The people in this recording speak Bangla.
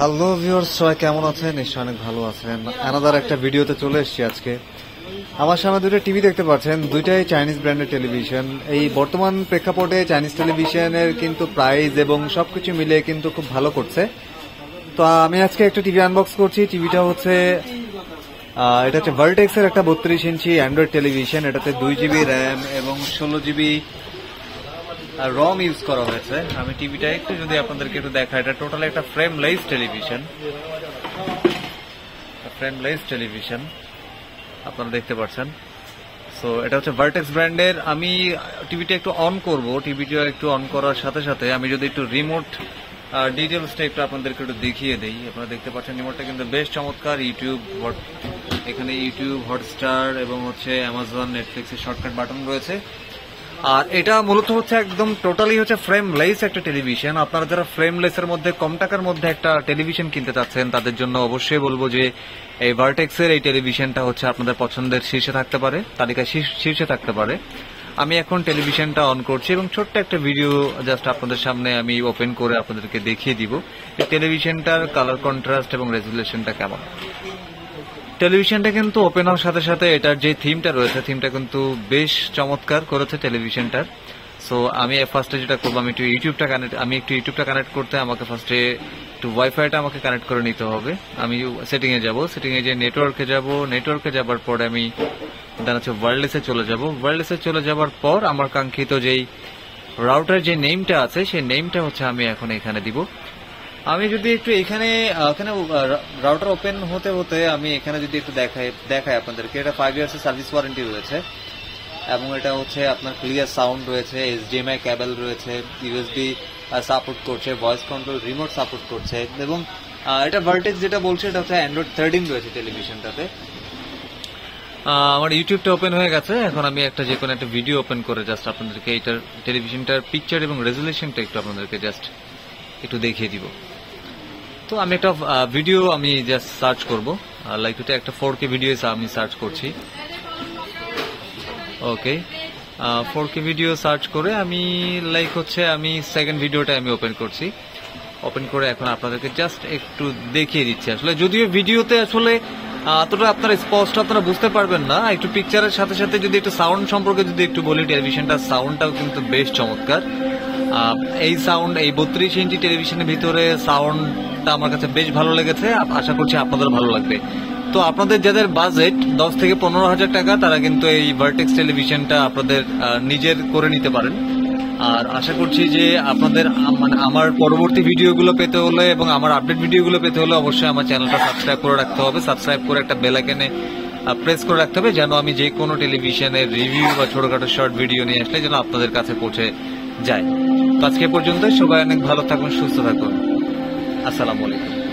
হ্যালো ভিউয়ার্স, সবাই কেমন আছেন? নিশ্চয়ই অনেক ভালো আছেন। অ্যানাদার একটা ভিডিওতে চলে এসেছি আজকে। আমার সামনে দুটো টিভি দেখতে পাচ্ছেন, দুইটাই চাইনিজ ব্র্যান্ডের টেলিভিশন। এই বর্তমান প্রেক্ষাপটে চাইনিজ টেলিভিশনের কিন্তু প্রাইস এবং সবকিছু মিলিয়ে কিন্তু খুব ভালো করছে। তো আমি আজকে একটা টিভি আনবক্স করছি। টিভিটা হচ্ছে এটা হচ্ছে ভার্টেক্সের একটা 32 ইঞ্চি অ্যান্ড্রয়েড টেলিভিশন। এটাতে 2 জিবি র্যাম এবং 16 জিবি রম ইউজ করা হয়েছে। আমি টিভিটা একটু যদি আপনাদেরকে একটু দেখা, এটা টোটালি একটা ফ্রেমলেস টেলিভিশন আপনারা দেখতে পাচ্ছেন। সো এটা হচ্ছে ভার্টেক্স ব্র্যান্ডের। আমি টিভিটা একটু অন করব। টিভিটা একটু অন করার সাথে সাথে আমি যদি একটু রিমোট ডিটেলসটা একটু আপনাদেরকে একটু দেখিয়ে দিই। আপনারা দেখতে পাচ্ছেন রিমোটটা কিন্তু বেশ চমৎকার। এখানে ইউটিউব, হটস্টার এবং হচ্ছে অ্যামাজন, নেটফ্লিক্সের শর্টকাট বাটন রয়েছে। আর এটা মূলত হচ্ছে একদম টোটালি হচ্ছে ফ্রেমলেস একটা টেলিভিশন। আপনারা যারা ফ্রেমলেসের মধ্যে কম টাকার মধ্যে একটা টেলিভিশন কিনতে চাচ্ছেন তাদের জন্য অবশ্যই বলবো যে এই ভার্টেক্সের এই টেলিভিশনটা হচ্ছে আপনাদের পছন্দের শীর্ষে থাকতে পারে, তালিকায় শীর্ষে থাকতে পারে। আমি এখন টেলিভিশনটা অন করছি এবং ছোট্ট একটা ভিডিও জাস্ট আপনাদের সামনে আমি ওপেন করে আপনাদেরকে দেখিয়ে দিব এই টেলিভিশনটার কালার কন্ট্রাস্ট এবং রেজুলেশনটা কেমন। টেলিভিশনটা কিন্তু ওপেন হওয়ার সাথে সাথে এটার যে থিমটা রয়েছে, থিমটা কিন্তু বেশ চমৎকার করেছে টেলিভিশনটার। সো আমি ফার্স্টে যেটা করবো, আমি একটু ইউটিউবটা কানেক্ট করতে আমাকে ফার্স্টে একটু ওয়াইফাইটা আমাকে কানেক্ট করে নিতে হবে। আমি সেটিংয়ে যাব, সেটিংয়ে যে নেটওয়ার্কে যাবার পরে আমি হচ্ছে ওয়্যারলেসে চলে যাবার পর আমার কাঙ্ক্ষিত যেই রাউটার যে নেমটা আছে সেই নেমটা হচ্ছে আমি এখন এখানে দিব। আমি যদি একটু এখানে রাউটার ওপেন হতে হতে আমি এখানে যদি একটু দেখাই আপনাদেরকে, এটা 5 ইয়ার্স সার্ভিস ওয়ারেন্টি রয়েছে এবং এটা হচ্ছে আপনার ক্লিয়ার সাউন্ড রয়েছে, HDMI কেবল রয়েছে, ইউএসবি সাপোর্ট করছে, ভয়েস কন্ট্রোল রিমোট সাপোর্ট করছে এবং এটা ভার্টেক্স যেটা বলছে এটা হচ্ছে অ্যান্ড্রয়েড 13 রয়েছে টেলিভিশনটাতে। আমার ইউটিউবটা ওপেন হয়ে গেছে। এখন আমি যে কোনো একটা ভিডিও ওপেন করে জাস্ট আপনাদেরকে এইটার টেলিভিশনটার পিকচার এবং রেজুলেশনটা একটু আপনাদেরকে জাস্ট একটু দেখিয়ে দিব। তো আমি একটা ভিডিও আমি জাস্ট সার্চ করবো, লাইক এটা একটা 4K ভিডিও আমি সার্চ করছি। ওকে, 4K ভিডিও সার্চ করে আমি আমি সেকেন্ড ভিডিওটা আমি ওপেন করছি। ওপেন করে এখন আপনাদেরকে জাস্ট একটু দেখিয়ে দিচ্ছি। আসলে যদিও ভিডিওতে আসলে অতটা আপনারা স্পষ্ট আপনারা বুঝতে পারবেন না, একটু পিকচারের সাথে সাথে যদি একটু সাউন্ড সম্পর্কে যদি একটু বলি, টেলিভিশনটার সাউন্ডটাও কিন্তু বেশ চমৎকার। এই 32 ইঞ্চি টেলিভিশনের ভিতরে সাউন্ডটা আমার কাছে বেশ ভালো লেগেছে। আশা করছি আপনাদের ভালো লাগবে। তো আপনাদের যাদের বাজেট 10 থেকে 15 হাজার টাকা, তারা কিন্তু এই ভার্টেক্স টেলিভিশনটা আপনাদের নিজের করে নিতে পারেন। আর আশা করছি যে আপনাদের আমার পরবর্তী ভিডিওগুলো পেতে হলে এবং আমার আপডেট ভিডিওগুলো পেতে হলে অবশ্যই আমার চ্যানেলটা সাবস্ক্রাইব করে রাখতে হবে। সাবস্ক্রাইব করে একটা বেল আইকনে প্রেস করে রাখতে হবে, যেন আমি যে কোনো টেলিভিশনের রিভিউ বা ছোটখাটো শর্ট ভিডিও নিয়ে আসলে যেন আপনাদের কাছে পৌঁছে যায়। তো আজকে পর্যন্ত সবাই অনেক ভালো থাকুন, সুস্থ থাকুন। আসসালামু আলাইকুম।